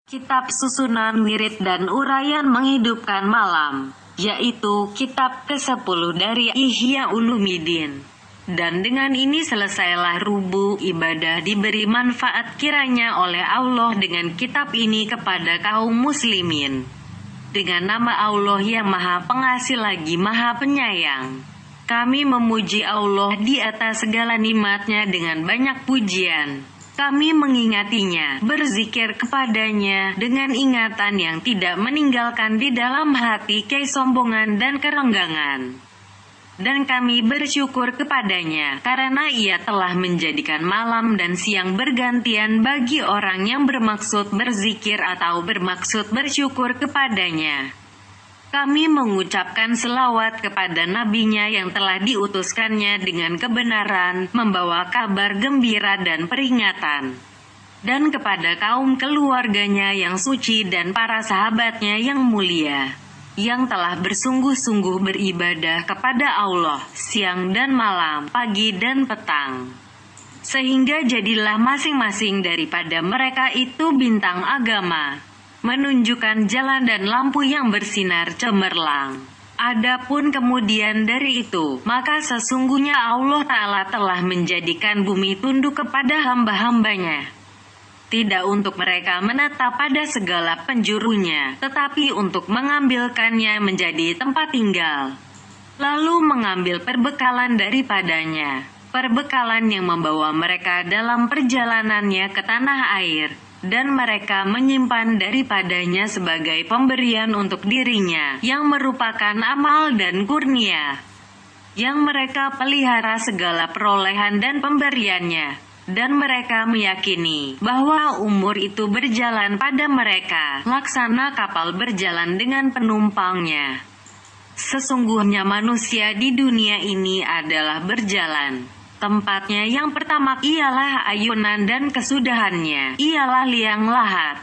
Kitab susunan wirid dan uraian menghidupkan malam, yaitu kitab ke-10 dari Ihya Ulumuddin. Dan dengan ini selesailah rubuh ibadah diberi manfaat kiranya oleh Allah dengan kitab ini kepada kaum muslimin. Dengan nama Allah yang Maha Pengasih lagi Maha Penyayang. Kami memuji Allah di atas segala nikmat-Nya dengan banyak pujian. Kami mengingatinya, berzikir kepadanya dengan ingatan yang tidak meninggalkan di dalam hati kesombongan dan kerenggangan. Dan kami bersyukur kepadanya, karena Ia telah menjadikan malam dan siang bergantian bagi orang yang bermaksud berzikir atau bermaksud bersyukur kepadanya. Kami mengucapkan selawat kepada nabinya yang telah diutuskannya dengan kebenaran, membawa kabar gembira dan peringatan. Dan kepada kaum keluarganya yang suci dan para sahabatnya yang mulia, yang telah bersungguh-sungguh beribadah kepada Allah, siang dan malam, pagi dan petang. Sehingga jadilah masing-masing daripada mereka itu bintang agama, menunjukkan jalan dan lampu yang bersinar cemerlang. Adapun kemudian dari itu, maka sesungguhnya Allah Ta'ala telah menjadikan bumi tunduk kepada hamba-hambanya. Tidak untuk mereka menetap pada segala penjurunya, tetapi untuk mengambilkannya menjadi tempat tinggal. Lalu mengambil perbekalan daripadanya, perbekalan yang membawa mereka dalam perjalanannya ke tanah air. Dan mereka menyimpan daripadanya sebagai pemberian untuk dirinya, yang merupakan amal dan kurnia, yang mereka pelihara segala perolehan dan pemberiannya. Dan mereka meyakini bahwa umur itu berjalan pada mereka, laksana kapal berjalan dengan penumpangnya. Sesungguhnya manusia di dunia ini adalah berjalan. Tempatnya yang pertama ialah ayunan dan kesudahannya ialah liang lahat.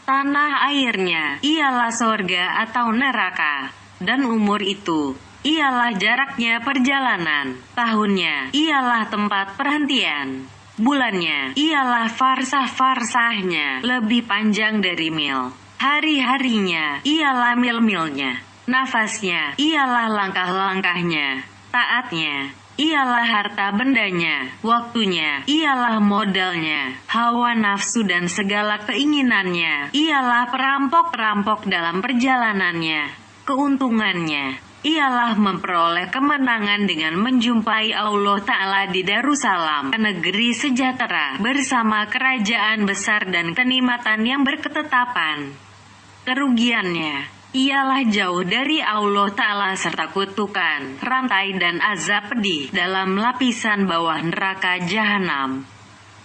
Tanah airnya ialah sorga atau neraka. Dan umur itu ialah jaraknya perjalanan. Tahunnya ialah tempat perhentian. Bulannya ialah farsah-farsahnya, lebih panjang dari mil. Hari-harinya ialah mil-milnya. Nafasnya ialah langkah-langkahnya. Taatnya ialah harta bendanya, waktunya ialah modalnya, hawa nafsu dan segala keinginannya ialah perampok-perampok dalam perjalanannya. Keuntungannya ialah memperoleh kemenangan dengan menjumpai Allah Ta'ala di Darussalam, negeri sejahtera, bersama kerajaan besar dan kenikmatan yang berketetapan. Kerugiannya ialah jauh dari Allah Ta'ala serta kutukan, rantai dan azab pedih dalam lapisan bawah neraka jahanam.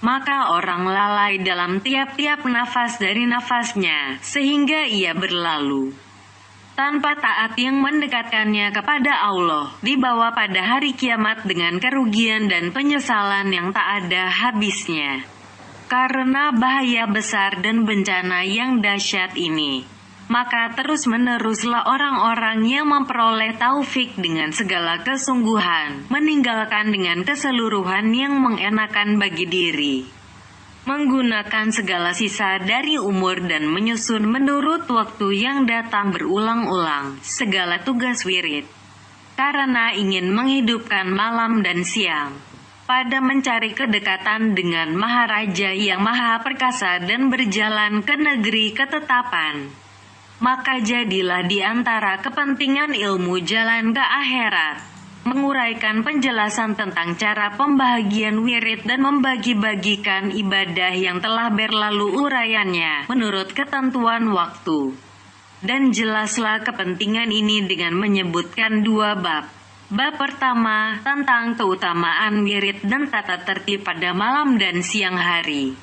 Maka orang lalai dalam tiap-tiap nafas dari nafasnya, sehingga ia berlalu tanpa taat yang mendekatkannya kepada Allah, dibawa pada hari kiamat dengan kerugian dan penyesalan yang tak ada habisnya. Karena bahaya besar dan bencana yang dahsyat ini, maka terus-meneruslah orang-orang yang memperoleh taufik dengan segala kesungguhan, meninggalkan dengan keseluruhan yang mengenakan bagi diri, menggunakan segala sisa dari umur dan menyusun menurut waktu yang datang berulang-ulang segala tugas wirid, karena ingin menghidupkan malam dan siang, pada mencari kedekatan dengan Maharaja yang Maha Perkasa dan berjalan ke negeri ketetapan. Maka jadilah di antara kepentingan ilmu jalan ke akhirat, menguraikan penjelasan tentang cara pembagian wirid dan membagi-bagikan ibadah yang telah berlalu uraiannya menurut ketentuan waktu. Dan jelaslah kepentingan ini dengan menyebutkan dua bab. Bab pertama tentang keutamaan wirid dan tata tertib pada malam dan siang hari.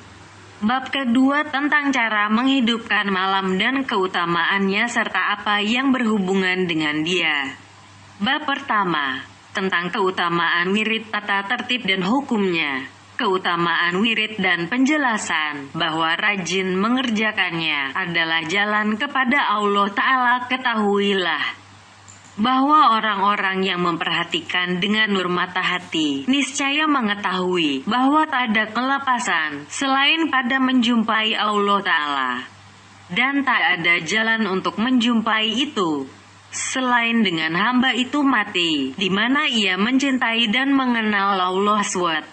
Bab kedua tentang cara menghidupkan malam dan keutamaannya serta apa yang berhubungan dengan dia. Bab pertama tentang keutamaan wirid, tata tertib dan hukumnya. Keutamaan wirid dan penjelasan bahwa rajin mengerjakannya adalah jalan kepada Allah Ta'ala. Ketahuilah bahwa orang-orang yang memperhatikan dengan nur mata hati niscaya mengetahui bahwa tak ada kelepasan selain pada menjumpai Allah Ta'ala. dan tak ada jalan untuk menjumpai itu selain dengan hamba itu mati, di mana ia mencintai dan mengenal Allah SWT.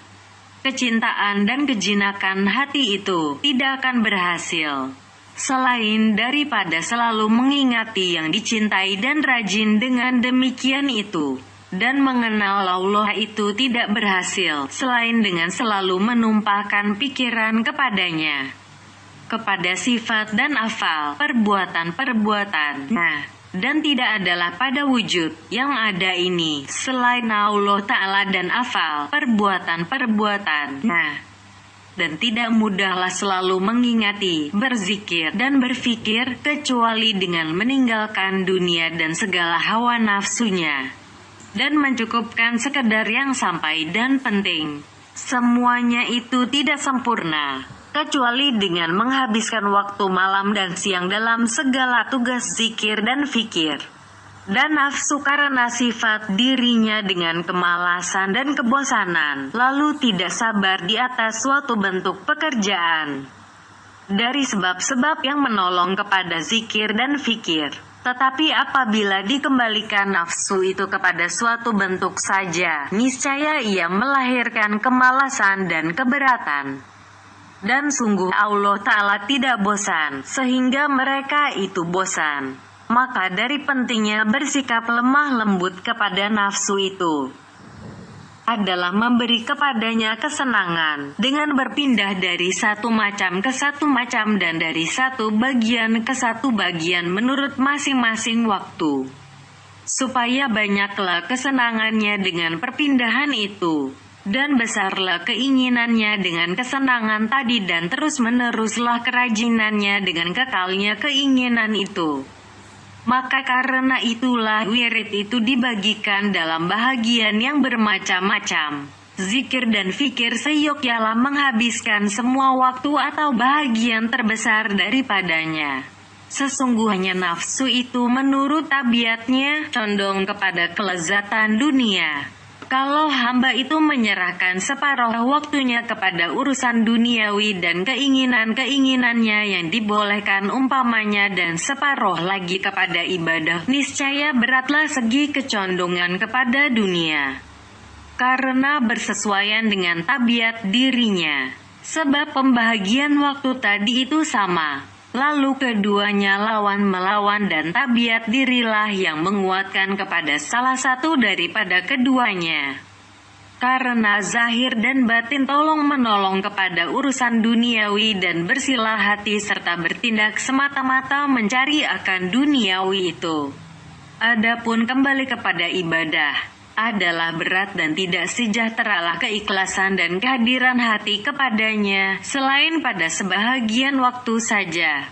Kecintaan dan kejinakan hati itu tidak akan berhasil selain daripada selalu mengingati yang dicintai dan rajin dengan demikian itu. Dan mengenal Allah itu tidak berhasil selain dengan selalu menumpahkan pikiran kepadanya, kepada sifat dan afal perbuatan-perbuatan. Dan tidak adalah pada wujud yang ada ini selain Allah Ta'ala dan afal perbuatan-perbuatan. Dan tidak mudahlah selalu mengingati, berzikir dan berfikir kecuali dengan meninggalkan dunia dan segala hawa nafsunya, dan mencukupkan sekedar yang sampai dan penting. Semuanya itu tidak sempurna kecuali dengan menghabiskan waktu malam dan siang dalam segala tugas zikir dan fikir. Dan nafsu karena sifat dirinya dengan kemalasan dan kebosanan, lalu tidak sabar di atas suatu bentuk pekerjaan dari sebab-sebab yang menolong kepada zikir dan fikir. Tetapi apabila dikembalikan nafsu itu kepada suatu bentuk saja, niscaya ia melahirkan kemalasan dan keberatan. Dan sungguh Allah Ta'ala tidak bosan, sehingga mereka itu bosan. Maka dari pentingnya bersikap lemah lembut kepada nafsu itu adalah memberi kepadanya kesenangan dengan berpindah dari satu macam ke satu macam dan dari satu bagian ke satu bagian menurut masing-masing waktu, supaya banyaklah kesenangannya dengan perpindahan itu, dan besarlah keinginannya dengan kesenangan tadi, dan terus-meneruslah kerajinannya dengan kekalnya keinginan itu. Maka karena itulah wirid itu dibagikan dalam bahagian yang bermacam-macam. Zikir dan fikir seyogyanya menghabiskan semua waktu atau bahagian terbesar daripadanya. Sesungguhnya nafsu itu menurut tabiatnya condong kepada kelezatan dunia. Kalau hamba itu menyerahkan separuh waktunya kepada urusan duniawi dan keinginan-keinginannya yang dibolehkan umpamanya, dan separuh lagi kepada ibadah, niscaya beratlah segi kecondongan kepada dunia, karena bersesuaian dengan tabiat dirinya. Sebab pembahagian waktu tadi itu sama. Lalu keduanya lawan-melawan, dan tabiat dirilah yang menguatkan kepada salah satu daripada keduanya. Karena zahir dan batin tolong-menolong kepada urusan duniawi dan bersilah hati serta bertindak semata-mata mencari akan duniawi itu. Adapun kembali kepada ibadah adalah berat dan tidak sejahteralah keikhlasan dan kehadiran hati kepadanya selain pada sebahagian waktu saja.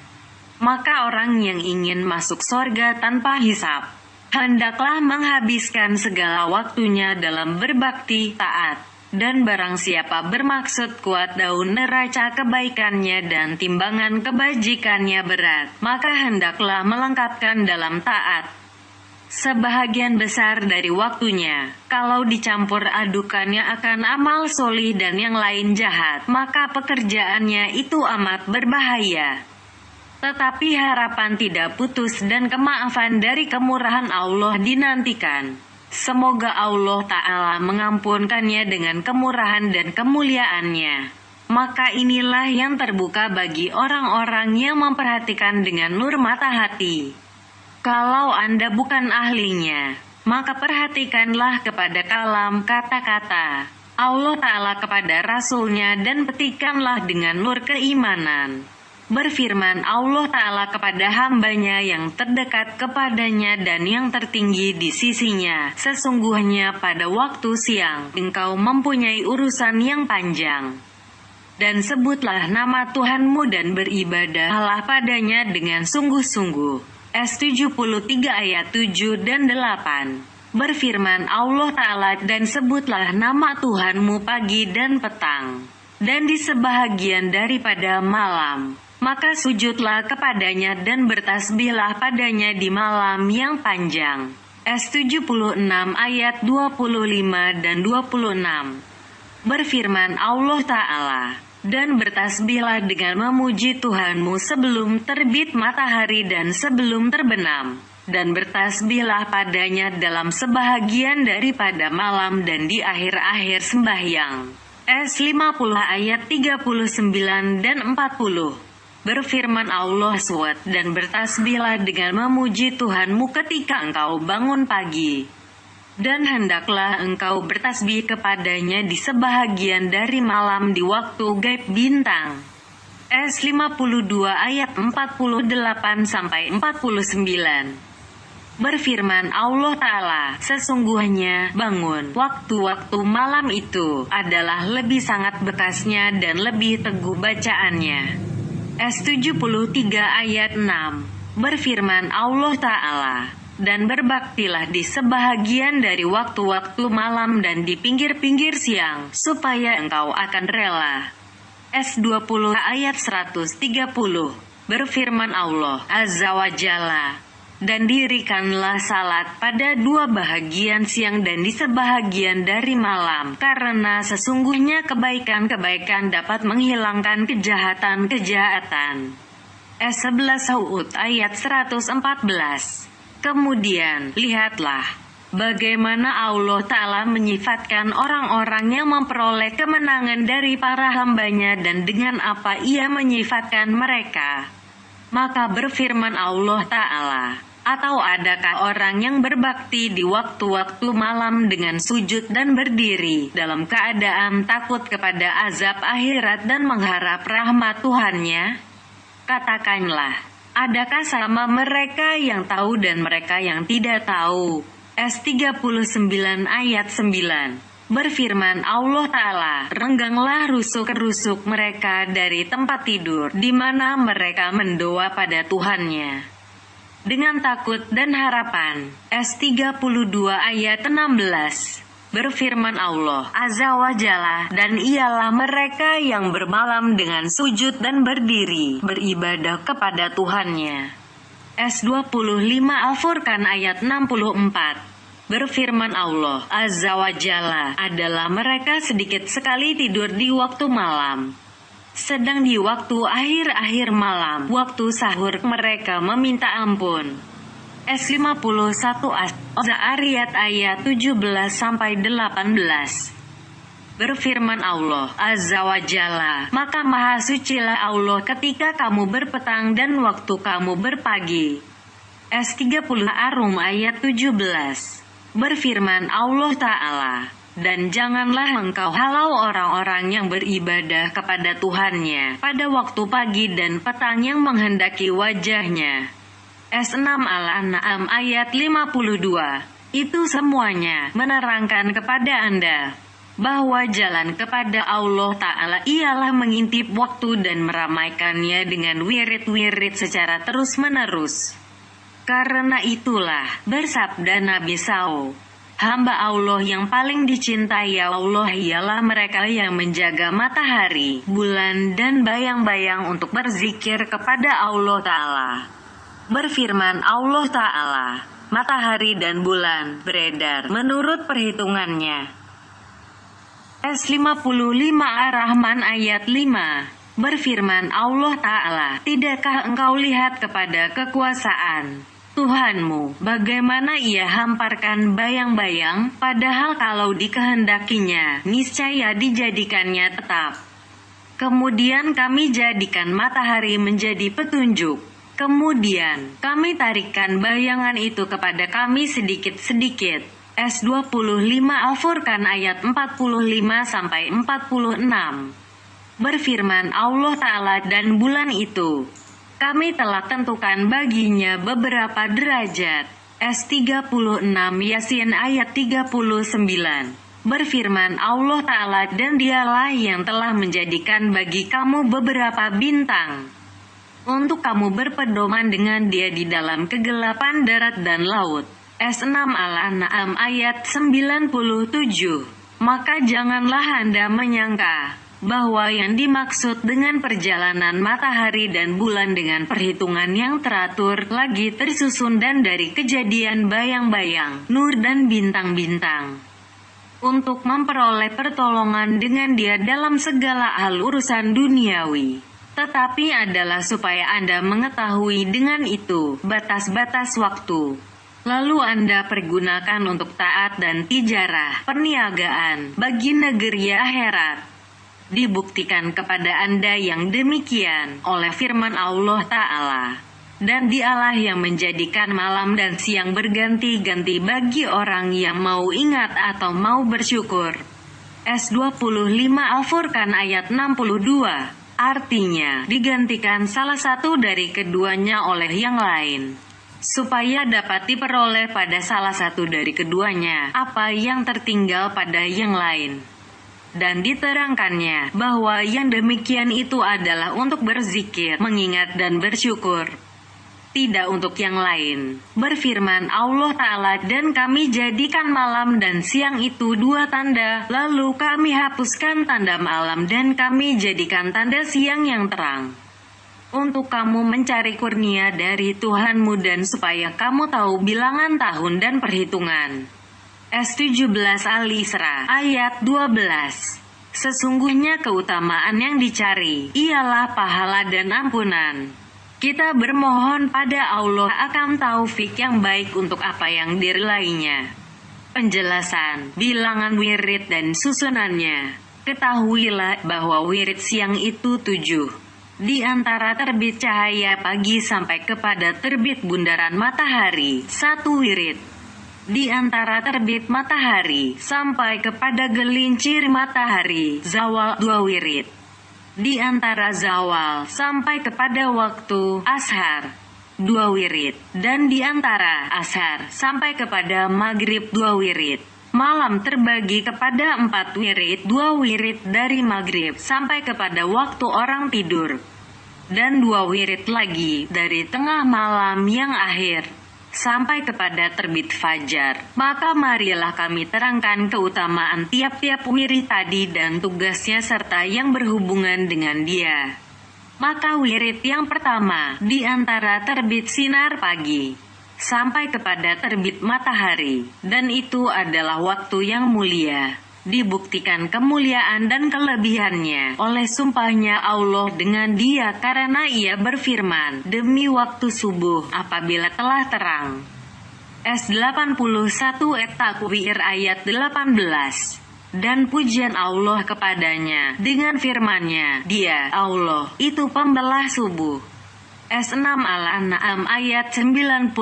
Maka orang yang ingin masuk sorga tanpa hisab hendaklah menghabiskan segala waktunya dalam berbakti taat. Dan barang siapa bermaksud kuat daun neraca kebaikannya dan timbangan kebajikannya berat, maka hendaklah melengkapkan dalam taat sebahagian besar dari waktunya. Kalau dicampur adukannya akan amal solih dan yang lain jahat, maka pekerjaannya itu amat berbahaya. Tetapi harapan tidak putus dan kemaafan dari kemurahan Allah dinantikan. Semoga Allah Ta'ala mengampunkannya dengan kemurahan dan kemuliaannya. Maka inilah yang terbuka bagi orang-orang yang memperhatikan dengan nur mata hati. Kalau Anda bukan ahlinya, maka perhatikanlah kepada kalam kata-kata Allah Ta'ala kepada Rasul-Nya, dan petikanlah dengan nur keimanan. Berfirman Allah Ta'ala kepada hambanya yang terdekat kepadanya dan yang tertinggi di sisinya, sesungguhnya pada waktu siang engkau mempunyai urusan yang panjang. Dan sebutlah nama Tuhanmu dan beribadahlah padanya dengan sungguh-sungguh. S73 ayat 7 dan 8. Berfirman Allah Ta'ala, dan sebutlah nama Tuhanmu pagi dan petang, dan di sebahagian daripada malam. Maka sujudlah kepadanya dan bertasbihlah padanya di malam yang panjang. S76 ayat 25 dan 26. Berfirman Allah Ta'ala, Dan bertasbihlah dengan memuji Tuhanmu sebelum terbit matahari dan sebelum terbenam. Dan bertasbihlah padanya dalam sebahagian daripada malam dan di akhir-akhir sembahyang. S50 ayat 39 dan 40. Berfirman Allah SWT, dan bertasbihlah dengan memuji Tuhanmu ketika engkau bangun pagi. Dan hendaklah engkau bertasbih kepadanya di sebahagian dari malam di waktu gaib bintang. S52 ayat 48-49. Berfirman Allah Ta'ala, sesungguhnya bangun waktu-waktu malam itu adalah lebih sangat bekasnya dan lebih teguh bacaannya. S73 ayat 6. Berfirman Allah Ta'ala, dan berbaktilah di sebahagian dari waktu-waktu malam dan di pinggir-pinggir siang, supaya engkau akan rela. S20 ayat 130. Berfirman Allah Azza wa Jalla, dan dirikanlah salat pada dua bahagian siang dan di sebahagian dari malam, karena sesungguhnya kebaikan-kebaikan dapat menghilangkan kejahatan-kejahatan. S11 Hud ayat 114. Kemudian, lihatlah bagaimana Allah Ta'ala menyifatkan orang-orang yang memperoleh kemenangan dari para hambanya dan dengan apa Ia menyifatkan mereka. Maka berfirman Allah Ta'ala, atau adakah orang yang berbakti di waktu-waktu malam dengan sujud dan berdiri dalam keadaan takut kepada azab akhirat dan mengharap rahmat Tuhannya? Katakanlah, adakah sama mereka yang tahu dan mereka yang tidak tahu? S39 ayat 9. Berfirman Allah Ta'ala, rengganglah rusuk-rusuk mereka dari tempat tidur di mana mereka mendoa pada Tuhannya dengan takut dan harapan. S32 ayat 16. Berfirman Allah Azza wa Jalla, dan ialah mereka yang bermalam dengan sujud dan berdiri beribadah kepada Tuhannya. S25 Al-Furqan ayat 64. Berfirman Allah Azza wa Jalla, adalah mereka sedikit sekali tidur di waktu malam. Sedang di waktu akhir-akhir malam, waktu sahur, mereka meminta ampun. S51 Az-Zariyat ayat 17-18. Berfirman Allah Azza wa Jalla, maka maha sucilah Allah ketika kamu berpetang dan waktu kamu berpagi. S30 Ar-Rum ayat 17. Berfirman Allah Ta'ala, dan janganlah engkau halau orang-orang yang beribadah kepada Tuhannya pada waktu pagi dan petang yang menghendaki wajahnya. S6 Al-An'am ayat 52. Itu semuanya menerangkan kepada Anda bahwa jalan kepada Allah Ta'ala ialah mengintip waktu dan meramaikannya dengan wirid-wirid secara terus-menerus. Karena itulah, bersabda Nabi SAW, hamba Allah yang paling dicintai Allah ialah mereka yang menjaga matahari, bulan dan bayang-bayang untuk berzikir kepada Allah Ta'ala. Berfirman Allah Ta'ala, matahari dan bulan beredar menurut perhitungannya. S55 Ar-Rahman ayat 5. Berfirman Allah Ta'ala, tidakkah engkau lihat kepada kekuasaan Tuhanmu, bagaimana Ia hamparkan bayang-bayang, padahal kalau dikehendakinya, niscaya dijadikannya tetap. Kemudian kami jadikan matahari menjadi petunjuk. Kemudian kami tarikkan bayangan itu kepada kami sedikit-sedikit. S25 Al-Furqan ayat 45-46. Berfirman Allah Ta'ala, dan bulan itu kami telah tentukan baginya beberapa derajat. S36 Yasin ayat 39. Berfirman Allah Ta'ala, dan dialah yang telah menjadikan bagi kamu beberapa bintang untuk kamu berpedoman dengan dia di dalam kegelapan darat dan laut. S6 Al-An'am ayat 97. Maka janganlah Anda menyangka bahwa yang dimaksud dengan perjalanan matahari dan bulan dengan perhitungan yang teratur lagi tersusun dan dari kejadian bayang-bayang, nur dan bintang-bintang. untuk memperoleh pertolongan dengan Dia dalam segala hal urusan duniawi. Tetapi adalah supaya Anda mengetahui dengan itu batas-batas waktu. Lalu Anda pergunakan untuk taat dan tijarah, perniagaan, bagi negeri akhirat. Dibuktikan kepada Anda yang demikian oleh firman Allah Ta'ala. Dan Dialah yang menjadikan malam dan siang berganti-ganti bagi orang yang mau ingat atau mau bersyukur. S25 Al-Furqan ayat 62. Artinya, digantikan salah satu dari keduanya oleh yang lain, supaya dapat diperoleh pada salah satu dari keduanya apa yang tertinggal pada yang lain. Dan diterangkannya bahwa yang demikian itu adalah untuk berzikir, mengingat dan bersyukur, tidak untuk yang lain. Berfirman Allah Ta'ala, dan kami jadikan malam dan siang itu dua tanda, lalu kami hapuskan tanda malam dan kami jadikan tanda siang yang terang, untuk kamu mencari kurnia dari Tuhanmu dan supaya kamu tahu bilangan tahun dan perhitungan. S17 Al-Isra ayat 12. Sesungguhnya keutamaan yang dicari ialah pahala dan ampunan. Kita bermohon pada Allah akan taufik yang baik untuk apa yang dirilainya. Penjelasan, bilangan wirid dan susunannya. Ketahuilah bahwa wirid siang itu 7. Di antara terbit cahaya pagi sampai kepada terbit bundaran matahari, 1 wirid. Di antara terbit matahari sampai kepada gelincir matahari, zawal 2 wirid. Di antara zawal sampai kepada waktu ashar, 2 wirid. Dan di antara ashar sampai kepada maghrib, 2 wirid. Malam terbagi kepada 4 wirid, 2 wirid dari maghrib sampai kepada waktu orang tidur, dan 2 wirid lagi dari tengah malam yang akhir sampai kepada terbit fajar. Maka marilah kami terangkan keutamaan tiap-tiap wirid tadi dan tugasnya serta yang berhubungan dengan dia. Maka wirid yang pertama di antara terbit sinar pagi sampai kepada terbit matahari, dan itu adalah waktu yang mulia. Dibuktikan kemuliaan dan kelebihannya oleh sumpahnya Allah dengan dia, karena ia berfirman, demi waktu subuh apabila telah terang. S81 At-Takwir ayat 18. Dan pujian Allah kepadanya dengan firman-Nya, Dia, Allah, itu pembelah subuh. S6 Al-An'am ayat 96.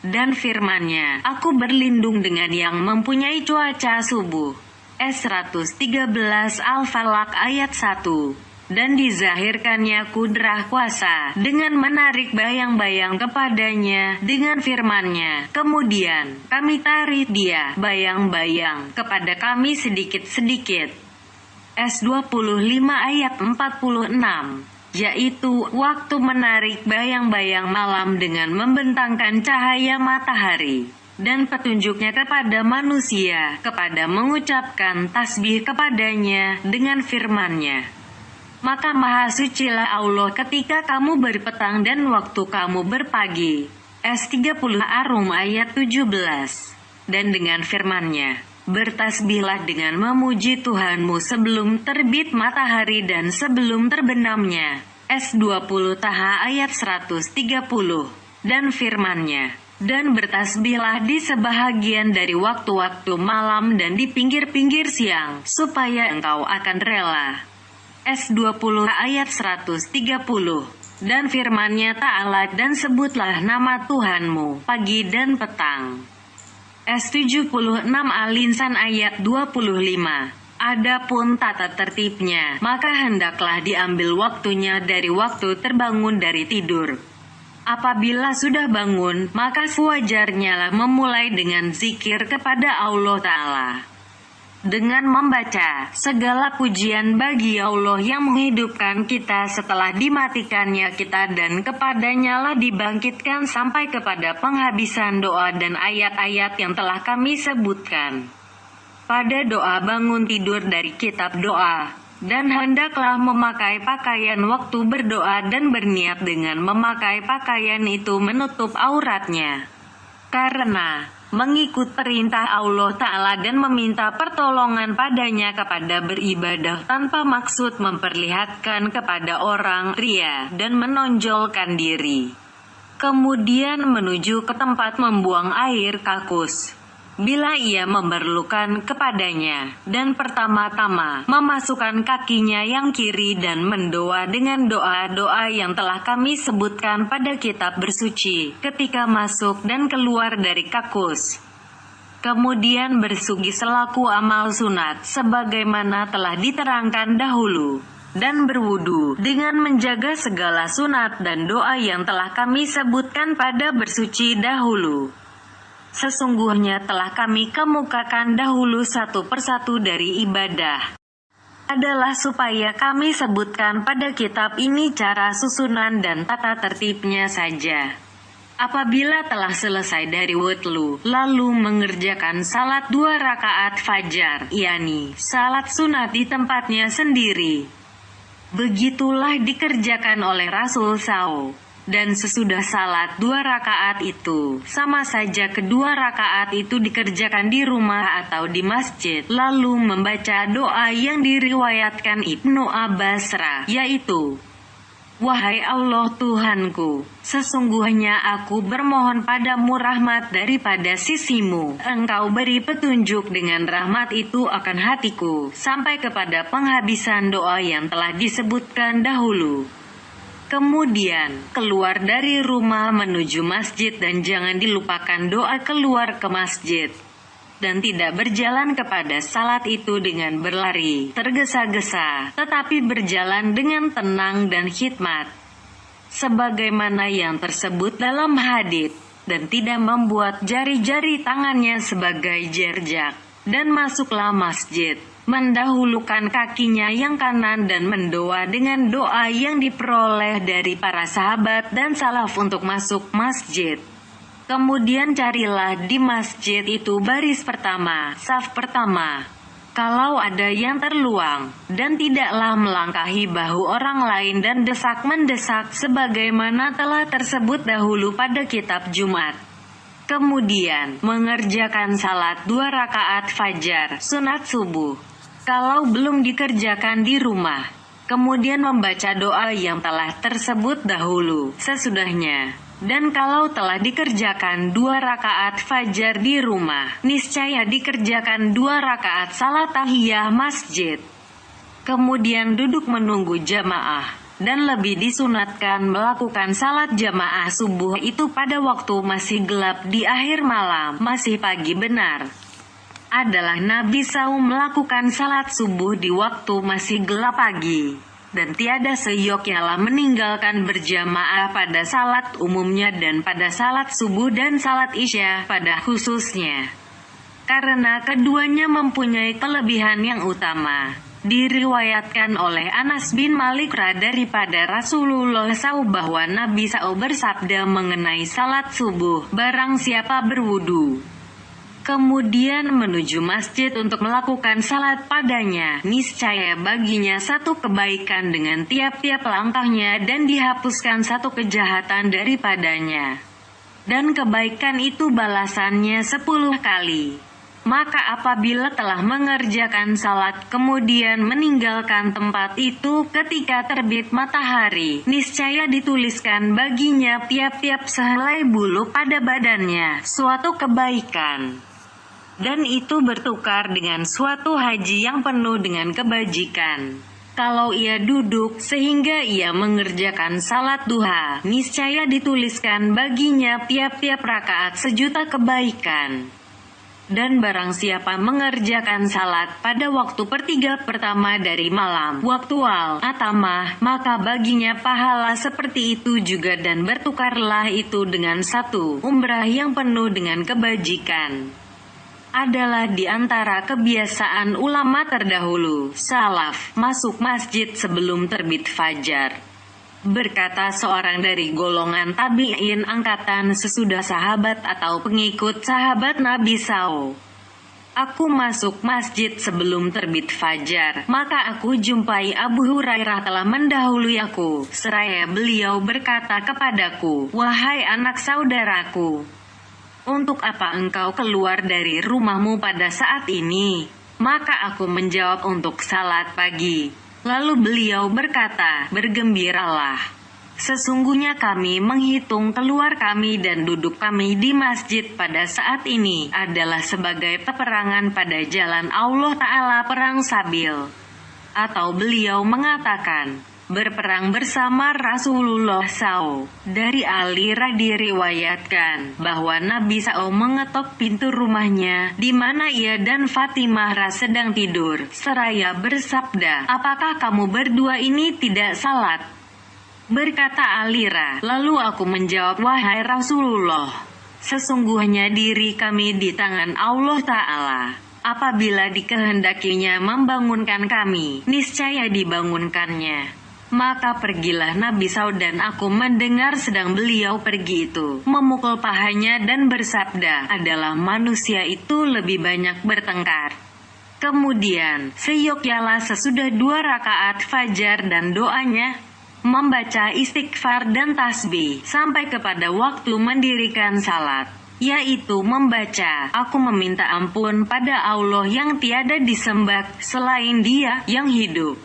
Dan firman-Nya, aku berlindung dengan yang mempunyai cuaca subuh. S113 Al-Falaq ayat 1. Dan dizahirkannya kudrah kuasa dengan menarik bayang-bayang kepadanya dengan firman-Nya, kemudian kami tarik dia bayang-bayang kepada kami sedikit-sedikit. S25 ayat 46. Yaitu waktu menarik bayang-bayang malam dengan membentangkan cahaya matahari, dan petunjuknya kepada manusia, kepada mengucapkan tasbih kepadanya dengan firman-Nya. Maka maha sucilah Allah ketika kamu berpetang dan waktu kamu berpagi. S30 Ar-Rum ayat 17. Dan dengan firman-Nya, bertasbihlah dengan memuji Tuhanmu sebelum terbit matahari dan sebelum terbenamnya. S20 Taha ayat 130. Dan firman-Nya, dan bertasbihlah di sebahagian dari waktu-waktu malam dan di pinggir-pinggir siang, supaya engkau akan rela. S20 ayat 130. Dan firman-Nya Ta'ala, dan sebutlah nama Tuhanmu pagi dan petang. S76 Al-Insan ayat 25. Adapun tata tertibnya, maka hendaklah diambil waktunya dari waktu terbangun dari tidur. Apabila sudah bangun, maka sewajarnya lah memulai dengan zikir kepada Allah Ta'ala, dengan membaca segala pujian bagi Allah yang menghidupkan kita setelah dimatikannya kita, dan kepadanya lah dibangkitkan sampai kepada penghabisan doa dan ayat-ayat yang telah kami sebutkan pada doa bangun tidur dari kitab doa. Dan hendaklah memakai pakaian waktu berdoa dan berniat dengan memakai pakaian itu menutup auratnya, karena mengikut perintah Allah Ta'ala dan meminta pertolongan padanya kepada beribadah tanpa maksud memperlihatkan kepada orang ria dan menonjolkan diri. Kemudian menuju ke tempat membuang air kakus bila ia memerlukan kepadanya, dan pertama-tama memasukkan kakinya yang kiri dan mendoa dengan doa-doa yang telah kami sebutkan pada kitab bersuci ketika masuk dan keluar dari kakus. Kemudian bersugi selaku amal sunat sebagaimana telah diterangkan dahulu, dan berwudu dengan menjaga segala sunat dan doa yang telah kami sebutkan pada bersuci dahulu. Sesungguhnya telah kami kemukakan dahulu satu persatu dari ibadah adalah supaya kami sebutkan pada kitab ini cara susunan dan tata tertibnya saja. Apabila telah selesai dari wudhu, lalu mengerjakan salat 2 rakaat fajar, yakni salat sunat di tempatnya sendiri. Begitulah dikerjakan oleh Rasul SAW. Dan sesudah salat 2 rakaat itu, sama saja kedua rakaat itu dikerjakan di rumah atau di masjid, lalu membaca doa yang diriwayatkan Ibnu Abbas, yaitu, "Wahai Allah Tuhanku, sesungguhnya aku bermohon padamu rahmat daripada sisimu. Engkau beri petunjuk dengan rahmat itu akan hatiku," sampai kepada penghabisan doa yang telah disebutkan dahulu. Kemudian, keluar dari rumah menuju masjid dan jangan dilupakan doa keluar ke masjid. Dan tidak berjalan kepada salat itu dengan berlari, tergesa-gesa, tetapi berjalan dengan tenang dan khidmat. Sebagaimana yang tersebut dalam hadits, dan tidak membuat jari-jari tangannya sebagai jerjak. Dan masuklah masjid, mendahulukan kakinya yang kanan dan mendoa dengan doa yang diperoleh dari para sahabat dan salaf untuk masuk masjid. Kemudian carilah di masjid itu baris pertama, saf pertama. Kalau ada yang terluang, dan tidaklah melangkahi bahu orang lain dan desak-mendesak sebagaimana telah tersebut dahulu pada kitab Jumat. Kemudian, mengerjakan salat 2 rakaat fajar, sunat subuh. Kalau belum dikerjakan di rumah, kemudian membaca doa yang telah tersebut dahulu, sesudahnya. Dan kalau telah dikerjakan 2 rakaat fajar di rumah, niscaya dikerjakan 2 rakaat salat tahiyah masjid. Kemudian duduk menunggu jamaah. Dan lebih disunatkan melakukan salat jamaah subuh itu pada waktu masih gelap di akhir malam, masih pagi benar. Adalah Nabi SAW melakukan salat subuh di waktu masih gelap pagi. Dan tiada seyoknya lah meninggalkan berjamaah pada salat umumnya dan pada salat subuh dan salat isya pada khususnya. Karena keduanya mempunyai kelebihan yang utama. Diriwayatkan oleh Anas bin Malik daripada Rasulullah SAW bahwa Nabi SAW bersabda mengenai salat subuh, barang siapa berwudu, kemudian menuju masjid untuk melakukan salat padanya, niscaya baginya satu kebaikan dengan tiap-tiap langkahnya dan dihapuskan satu kejahatan daripadanya. Dan kebaikan itu balasannya 10 kali. Maka apabila telah mengerjakan salat kemudian meninggalkan tempat itu ketika terbit matahari, niscaya dituliskan baginya tiap-tiap sehelai bulu pada badannya suatu kebaikan. Dan itu bertukar dengan suatu haji yang penuh dengan kebajikan. Kalau ia duduk sehingga ia mengerjakan salat duha, niscaya dituliskan baginya tiap-tiap rakaat 1.000.000 kebaikan. Dan barang siapa mengerjakan salat pada waktu pertiga pertama dari malam, waktu al-atamah, maka baginya pahala seperti itu juga dan bertukarlah itu dengan satu umrah yang penuh dengan kebajikan. Adalah di antara kebiasaan ulama terdahulu, salaf, masuk masjid sebelum terbit fajar. Berkata seorang dari golongan tabi'in angkatan sesudah sahabat atau pengikut sahabat Nabi SAW. Aku masuk masjid sebelum terbit fajar, maka aku jumpai Abu Hurairah telah mendahului aku, seraya beliau berkata kepadaku, "Wahai anak saudaraku, untuk apa engkau keluar dari rumahmu pada saat ini? Maka aku menjawab, untuk salat pagi. Lalu beliau berkata, bergembiralah. Sesungguhnya kami menghitung keluar kami dan duduk kami di masjid pada saat ini adalah sebagai peperangan pada jalan Allah Ta'ala, perang sabil. Atau beliau mengatakan, berperang bersama Rasulullah SAW. Dari Ali diriwayatkan bahwa Nabi SAW mengetok pintu rumahnya di mana ia dan Fatimah sedang tidur, seraya bersabda, apakah kamu berdua ini tidak salat? Berkata Alira, lalu aku menjawab, wahai Rasulullah, sesungguhnya diri kami di tangan Allah Ta'ala. Apabila dikehendakinya membangunkan kami, niscaya dibangunkannya. Maka pergilah Nabi SAW dan aku mendengar sedang beliau pergi itu memukul pahanya dan bersabda, adalah manusia itu lebih banyak bertengkar. Kemudian, seyogyala sesudah 2 rakaat fajar dan doanya, membaca istighfar dan tasbih sampai kepada waktu mendirikan salat, yaitu membaca, aku meminta ampun pada Allah yang tiada disembah selain Dia yang hidup,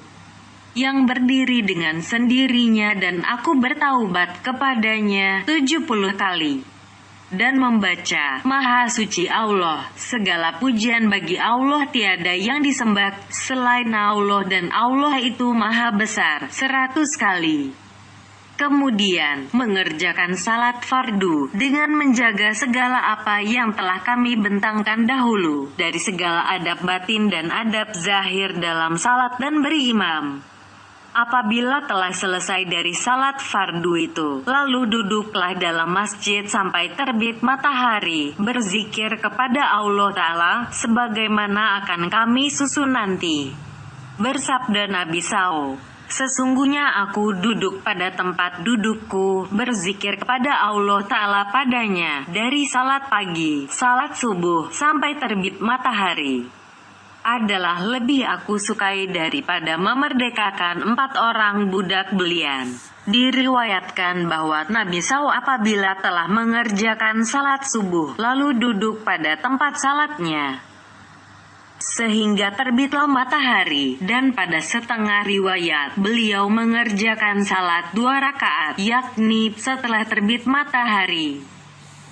yang berdiri dengan sendirinya, dan aku bertaubat kepadanya 70 kali. Dan membaca, Maha Suci Allah, segala pujian bagi Allah, tiada yang disembah selain Allah, dan Allah itu Maha Besar 100 kali. Kemudian, mengerjakan salat fardu dengan menjaga segala apa yang telah kami bentangkan dahulu, dari segala adab batin dan adab zahir dalam salat dan berimam. Apabila telah selesai dari salat fardu itu, lalu duduklah dalam masjid sampai terbit matahari, berzikir kepada Allah Ta'ala, sebagaimana akan kami susun nanti. Bersabda Nabi SAW, sesungguhnya aku duduk pada tempat dudukku, berzikir kepada Allah Ta'ala padanya, dari salat pagi, salat subuh, sampai terbit matahari. Adalah lebih aku sukai daripada memerdekakan 4 orang budak belian. Diriwayatkan bahwa Nabi SAW apabila telah mengerjakan salat subuh, lalu duduk pada tempat salatnya sehingga terbitlah matahari, dan pada setengah riwayat beliau mengerjakan salat 2 rakaat, yakni setelah terbit matahari.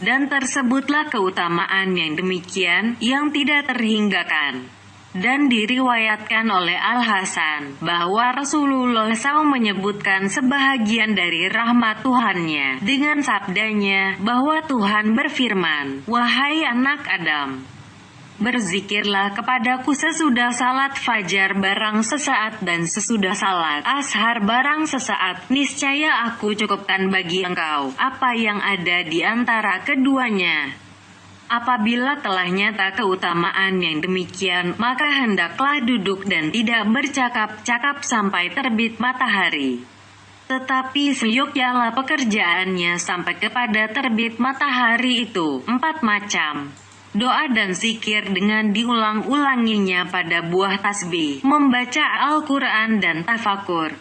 Dan tersebutlah keutamaan yang demikian yang tidak terhinggakan. Dan diriwayatkan oleh Al-Hasan bahwa Rasulullah SAW menyebutkan sebahagian dari rahmat Tuhannya dengan sabdanya bahwa Tuhan berfirman, wahai anak Adam, berzikirlah kepadaku sesudah salat fajar barang sesaat dan sesudah salat ashar barang sesaat, niscaya aku cukupkan bagi engkau apa yang ada di antara keduanya. Apabila telah nyata keutamaan yang demikian, maka hendaklah duduk dan tidak bercakap-cakap sampai terbit matahari. Tetapi seyogyala pekerjaannya sampai kepada terbit matahari itu 4 macam. Doa dan zikir dengan diulang-ulanginya pada buah tasbih, membaca Al-Quran dan tafakur.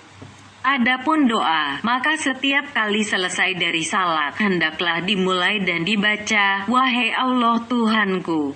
Adapun doa, maka setiap kali selesai dari salat, hendaklah dimulai dan dibaca, wahai Allah Tuhanku,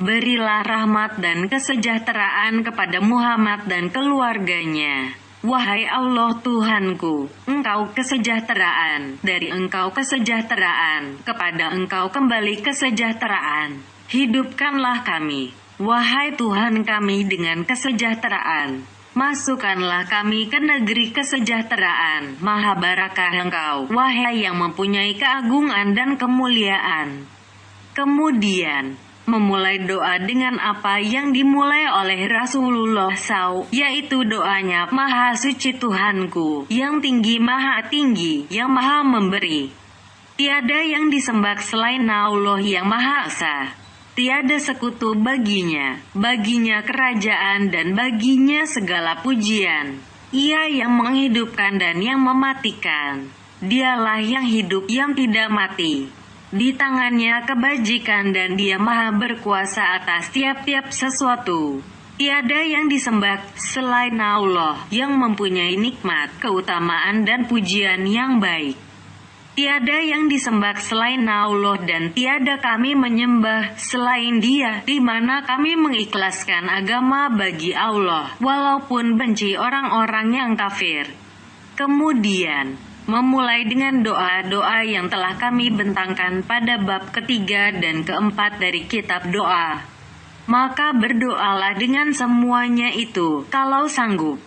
berilah rahmat dan kesejahteraan kepada Muhammad dan keluarganya. Wahai Allah Tuhanku, Engkau kesejahteraan, dari Engkau kesejahteraan, kepada Engkau kembali kesejahteraan. Hidupkanlah kami, wahai Tuhan kami, dengan kesejahteraan. Masukkanlah kami ke negeri kesejahteraan, maha barakah Engkau, wahai yang mempunyai keagungan dan kemuliaan. Kemudian, memulai doa dengan apa yang dimulai oleh Rasulullah SAW, yaitu doanya, Maha Suci Tuhanku, yang tinggi maha tinggi, yang maha memberi. Tiada yang disembah selain Allah yang Maha Esa. Tiada sekutu baginya kerajaan dan baginya segala pujian. Ia yang menghidupkan dan yang mematikan. Dialah yang hidup yang tidak mati. Di tangannya kebajikan dan Dia maha berkuasa atas tiap-tiap sesuatu. Tiada yang disembah selain Allah yang mempunyai nikmat, keutamaan dan pujian yang baik. Tiada yang disembah selain Allah dan tiada kami menyembah selain Dia, di mana kami mengikhlaskan agama bagi Allah, walaupun benci orang-orang yang kafir. Kemudian, memulai dengan doa-doa yang telah kami bentangkan pada bab ketiga dan keempat dari kitab doa. Maka berdoalah dengan semuanya itu, kalau sanggup,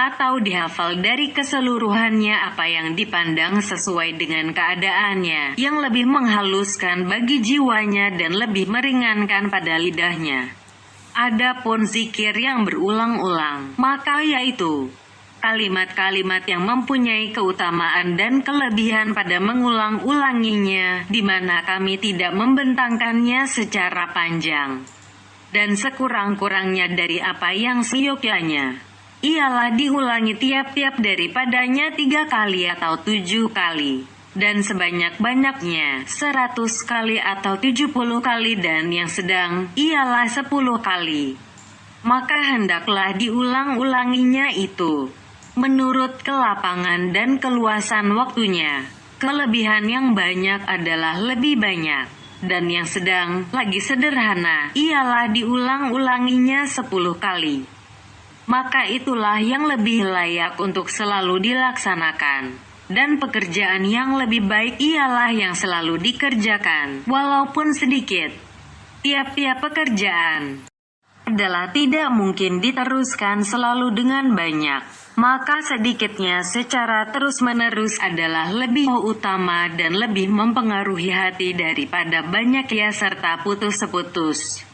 atau dihafal dari keseluruhannya apa yang dipandang sesuai dengan keadaannya, yang lebih menghaluskan bagi jiwanya dan lebih meringankan pada lidahnya. Adapun zikir yang berulang-ulang, maka yaitu kalimat-kalimat yang mempunyai keutamaan dan kelebihan pada mengulang-ulanginya, di mana kami tidak membentangkannya secara panjang dan sekurang-kurangnya dari apa yang seyogyanya. Ialah diulangi tiap-tiap daripadanya 3 kali atau 7 kali, dan sebanyak-banyaknya 100 kali atau 70 kali, dan yang sedang ialah 10 kali. Maka hendaklah diulang-ulanginya itu menurut kelapangan dan keluasan waktunya. Kelebihan yang banyak adalah lebih banyak, dan yang sedang lagi sederhana ialah diulang-ulanginya 10 kali. Maka itulah yang lebih layak untuk selalu dilaksanakan. Dan pekerjaan yang lebih baik ialah yang selalu dikerjakan, walaupun sedikit. Tiap-tiap pekerjaan adalah tidak mungkin diteruskan selalu dengan banyak. Maka sedikitnya secara terus-menerus adalah lebih utama dan lebih mempengaruhi hati daripada banyaknya serta putus-putus.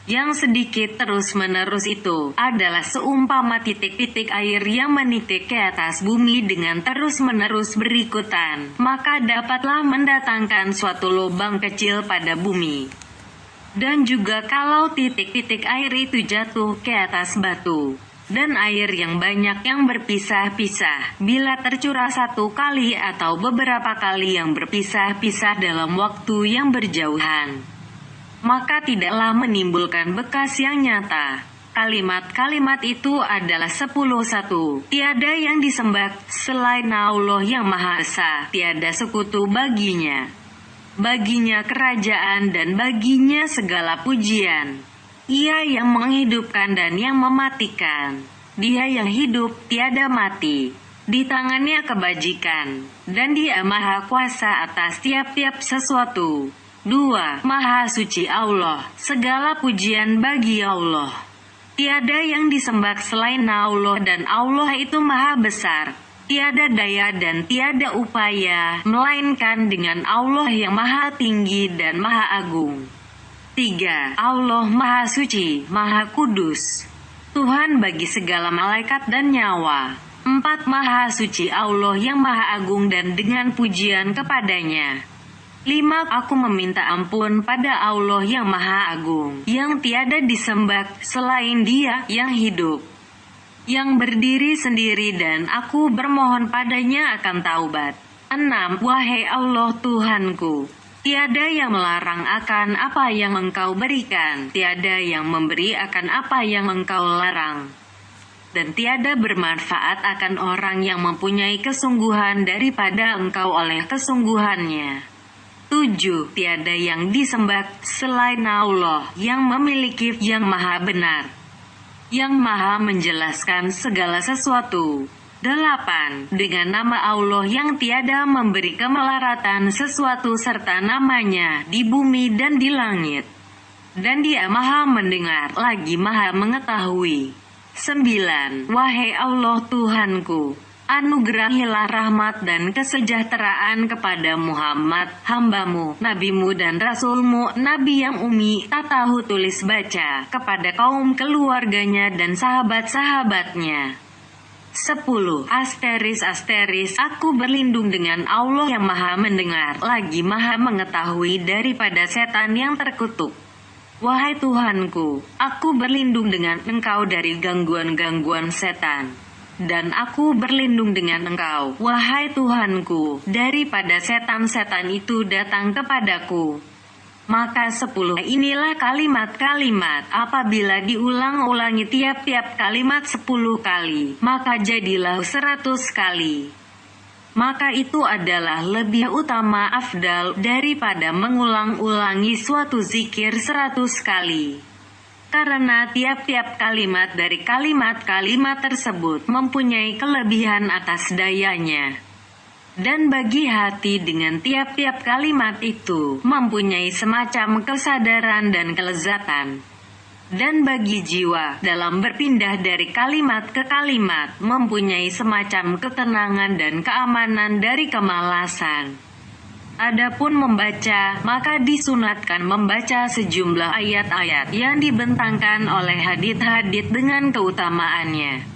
Yang sedikit terus-menerus itu adalah seumpama titik-titik air yang menitik ke atas bumi dengan terus-menerus berikutan, maka dapatlah mendatangkan suatu lubang kecil pada bumi. Dan juga kalau titik-titik air itu jatuh ke atas batu, dan air yang banyak yang berpisah-pisah, bila tercurah 1 kali atau beberapa kali yang berpisah-pisah dalam waktu yang berjauhan, maka tidaklah menimbulkan bekas yang nyata. Kalimat-kalimat itu adalah 10:1. Tiada yang disembah selain Allah yang Maha Esa, tiada sekutu baginya. Baginya kerajaan dan baginya segala pujian. Ia yang menghidupkan dan yang mematikan. Dia yang hidup tiada mati. Di tangannya kebajikan, dan Dia Maha Kuasa atas tiap-tiap sesuatu. 2. Maha suci Allah, segala pujian bagi Allah. Tiada yang disembah selain Allah dan Allah itu maha besar. Tiada daya dan tiada upaya, melainkan dengan Allah yang maha tinggi dan maha agung. 3. Allah maha suci, maha kudus, Tuhan bagi segala malaikat dan nyawa. 4. Maha suci Allah yang maha agung dan dengan pujian kepadanya. 5. Aku meminta ampun pada Allah yang Maha Agung, yang tiada disembah selain Dia yang hidup, yang berdiri sendiri, dan aku bermohon padanya akan taubat. 6. Wahai Allah Tuhanku, tiada yang melarang akan apa yang Engkau berikan, tiada yang memberi akan apa yang Engkau larang, dan tiada bermanfaat akan orang yang mempunyai kesungguhan daripada Engkau oleh kesungguhannya. 7. Tiada yang disembah selain Allah, yang memiliki yang maha benar, yang maha menjelaskan segala sesuatu. 8. Dengan nama Allah yang tiada memberi kemelaratan sesuatu serta namanya di bumi dan di langit. Dan Dia maha mendengar lagi maha mengetahui. 9. Wahai Allah Tuhanku, anugerahilah rahmat dan kesejahteraan kepada Muhammad, hambamu, nabimu dan rasulmu, nabi yang umi, tak tahu tulis baca, kepada kaum keluarganya dan sahabat-sahabatnya. 10. Aku berlindung dengan Allah yang maha mendengar, lagi maha mengetahui daripada setan yang terkutuk. Wahai Tuhanku, aku berlindung dengan Engkau dari gangguan-gangguan setan. Dan aku berlindung dengan Engkau, wahai Tuhanku, daripada setan-setan itu datang kepadaku. Maka 10 inilah kalimat-kalimat, apabila diulang-ulangi tiap-tiap kalimat 10 kali, maka jadilah 100 kali. maka itu adalah lebih utama afdal daripada mengulang-ulangi suatu zikir 100 kali. Karena tiap-tiap kalimat dari kalimat-kalimat tersebut mempunyai kelebihan atas dayanya. Dan bagi hati dengan tiap-tiap kalimat itu mempunyai semacam kesadaran dan kelezatan. Dan bagi jiwa dalam berpindah dari kalimat ke kalimat mempunyai semacam ketenangan dan keamanan dari kemalasan. Adapun membaca, maka disunatkan membaca sejumlah ayat-ayat yang dibentangkan oleh hadits-hadits dengan keutamaannya,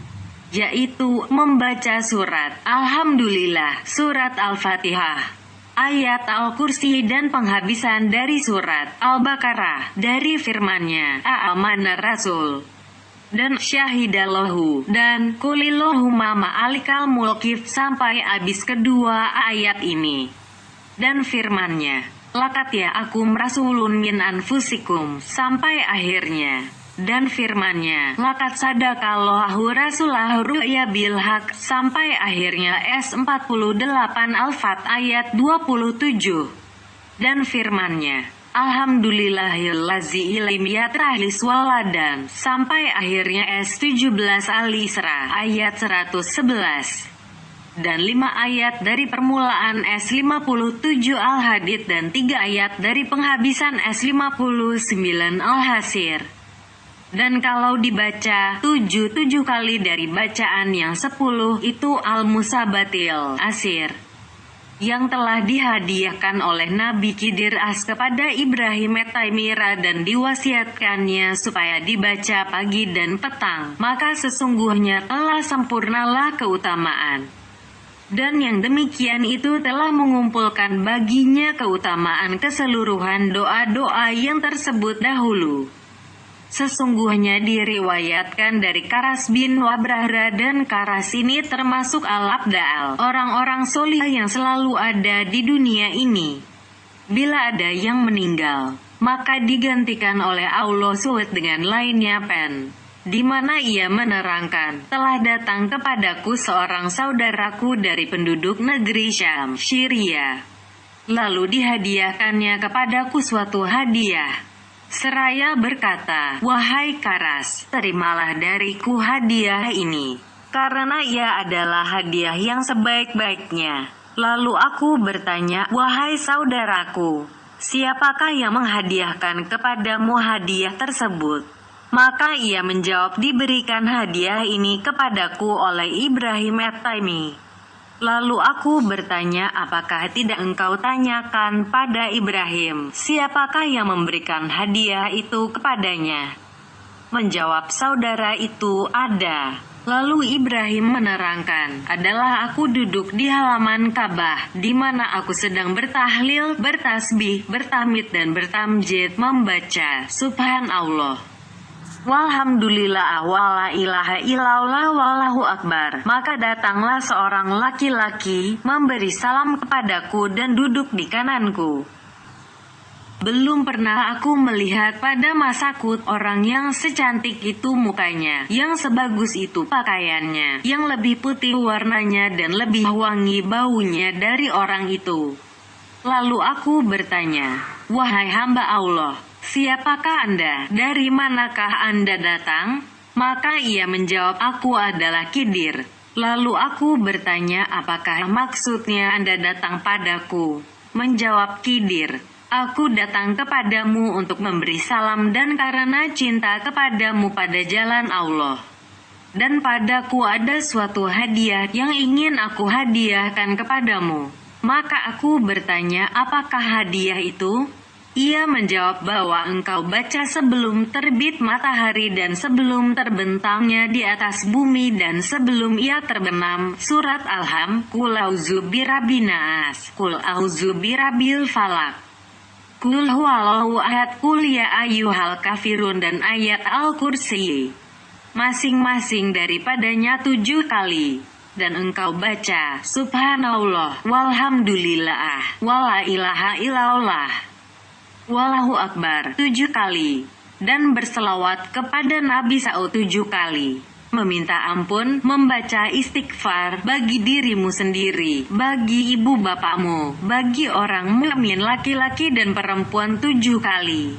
yaitu membaca surat Alhamdulillah, surat Al-Fatihah, ayat Al-Kursi dan penghabisan dari surat Al-Baqarah dari firman-Nya Amanar Rasul dan Syahidallahu dan Qulillahumma ma'alikal mulkif sampai habis kedua ayat ini. Dan firman-Nya, lakat ya akum rasulun min anfusikum sampai akhirnya. Dan firman-Nya, lakat sadakallahu rasulah ru'ya bilhaq sampai akhirnya S48 Al-Fat ayat 27. Dan firman-Nya, alhamdulillahillazi ilim yatrahlis waladan sampai akhirnya S17 Al-Isra ayat 111. Dan 5 ayat dari permulaan S57 Al-Hadid dan 3 ayat dari penghabisan S59 Al-Hasir. Dan kalau dibaca 7 kali dari bacaan yang 10 itu Al-Musabatil Asir, yang telah dihadiahkan oleh Nabi Khidir As kepada Ibrahim Taimira dan diwasiatkannya supaya dibaca pagi dan petang, maka sesungguhnya telah sempurnalah keutamaan. Dan yang demikian itu telah mengumpulkan baginya keutamaan keseluruhan doa-doa yang tersebut dahulu. Sesungguhnya diriwayatkan dari Karas bin Wabrahra dan Karas ini termasuk al-abdal, orang-orang solih yang selalu ada di dunia ini. Bila ada yang meninggal, maka digantikan oleh Allah SWT dengan lainnya pen, di mana ia menerangkan, telah datang kepadaku seorang saudaraku dari penduduk negeri Syam, Syria. Lalu dihadiahkannya kepadaku suatu hadiah. Seraya berkata, wahai Karas, terimalah dariku hadiah ini, karena ia adalah hadiah yang sebaik-baiknya. Lalu aku bertanya, wahai saudaraku, siapakah yang menghadiahkan kepadamu hadiah tersebut? Maka ia menjawab, diberikan hadiah ini kepadaku oleh Ibrahim At-Taimi. Lalu aku bertanya, apakah tidak engkau tanyakan pada Ibrahim, siapakah yang memberikan hadiah itu kepadanya? Menjawab saudara itu, ada. Lalu Ibrahim menerangkan, adalah aku duduk di halaman Ka'bah, di mana aku sedang bertahlil, bertasbih, bertahmid dan bertamjid membaca Subhanallah, walhamdulillah wala ilaha illallah wallahu akbar. Maka datanglah seorang laki-laki memberi salam kepadaku dan duduk di kananku. Belum pernah aku melihat pada masaku orang yang secantik itu mukanya, yang sebagus itu pakaiannya, yang lebih putih warnanya dan lebih wangi baunya dari orang itu. Lalu aku bertanya, wahai hamba Allah, siapakah Anda? Dari manakah Anda datang? Maka ia menjawab, aku adalah Khidir. Lalu aku bertanya, apakah maksudnya Anda datang padaku? Menjawab Khidir, aku datang kepadamu untuk memberi salam dan karena cinta kepadamu pada jalan Allah. Dan padaku ada suatu hadiah yang ingin aku hadiahkan kepadamu. Maka aku bertanya, apakah hadiah itu? Ia menjawab bahwa engkau baca sebelum terbit matahari dan sebelum terbentangnya di atas bumi dan sebelum ia terbenam surat Alham, Qul a'udzu birabbin nas, Qul a'udzu birabbil falaq, Qul huwallahu ahad, Qul ya ayyuhal kafirun dan ayat Al-Kursi. Masing-masing daripadanya 7 kali. Dan engkau baca Subhanallah, walhamdulillah, wala ilaha illallah, wallahu akbar 7 kali, dan berselawat kepada Nabi SAW 7 kali. meminta ampun, membaca istighfar bagi dirimu sendiri, bagi ibu bapakmu, bagi orang mukmin laki-laki dan perempuan 7 kali.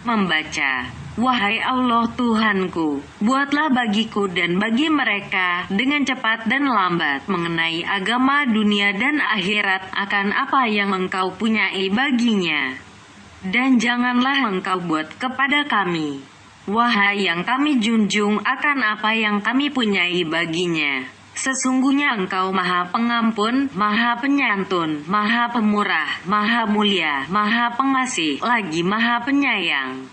Membaca, wahai Allah Tuhanku, buatlah bagiku dan bagi mereka dengan cepat dan lambat mengenai agama dunia dan akhirat akan apa yang engkau punyai baginya. Dan janganlah engkau buat kepada kami, wahai yang kami junjung, akan apa yang kami punyai baginya. Sesungguhnya engkau maha pengampun, maha penyantun, maha pemurah, maha mulia, maha pengasih, lagi maha penyayang.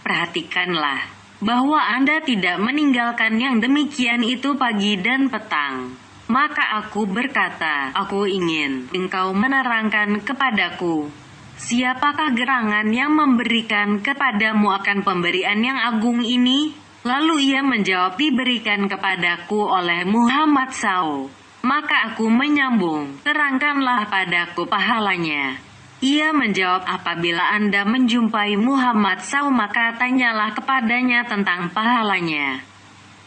Perhatikanlah bahwa Anda tidak meninggalkan yang demikian itu pagi dan petang. Maka aku berkata, aku ingin engkau menerangkan kepadaku, siapakah gerangan yang memberikan kepadamu akan pemberian yang agung ini? Lalu ia menjawab, diberikan kepadaku oleh Muhammad SAW. Maka aku menyambung, terangkanlah padaku pahalanya. Ia menjawab, apabila Anda menjumpai Muhammad SAW maka tanyalah kepadanya tentang pahalanya.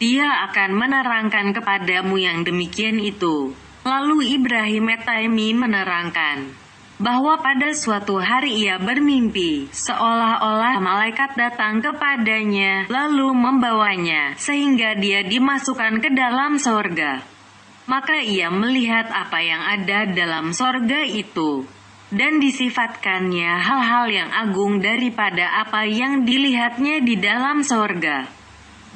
Dia akan menerangkan kepadamu yang demikian itu. Lalu Ibrahim At-Taimi menerangkan bahwa pada suatu hari ia bermimpi, seolah-olah malaikat datang kepadanya, lalu membawanya, sehingga dia dimasukkan ke dalam sorga. Maka ia melihat apa yang ada dalam sorga itu, dan disifatkannya hal-hal yang agung daripada apa yang dilihatnya di dalam sorga.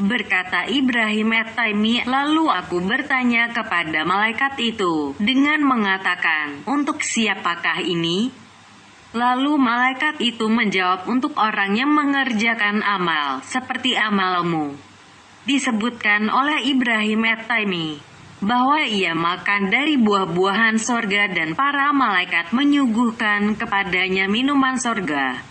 Berkata Ibrahim At-Taimi, lalu aku bertanya kepada malaikat itu dengan mengatakan, untuk siapakah ini? Lalu malaikat itu menjawab, untuk orang yang mengerjakan amal seperti amalmu. Disebutkan oleh Ibrahim At-Taimi bahwa ia makan dari buah-buahan sorga dan para malaikat menyuguhkan kepadanya minuman sorga.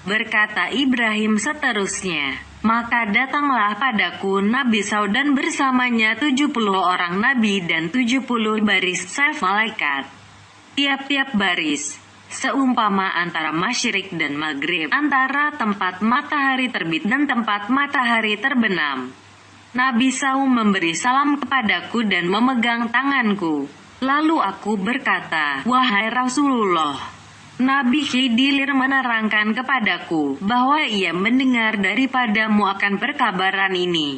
Berkata Ibrahim seterusnya, maka datanglah padaku Nabi SAW dan bersamanya 70 orang nabi dan 70 baris saf malaikat. Tiap-tiap baris seumpama antara masyrik dan maghrib, antara tempat matahari terbit dan tempat matahari terbenam. Nabi SAW memberi salam kepadaku dan memegang tanganku. Lalu aku berkata, wahai Rasulullah, Nabi Khidir menerangkan kepadaku bahwa ia mendengar daripadamu akan perkabaran ini.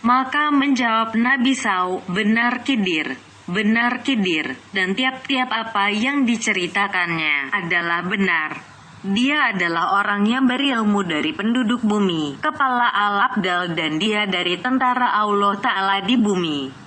Maka menjawab Nabi SAW, benar Khidir, dan tiap-tiap apa yang diceritakannya adalah benar. Dia adalah orang yang berilmu dari penduduk bumi, kepala Al-Abdal, dan dia dari tentara Allah Ta'ala di bumi.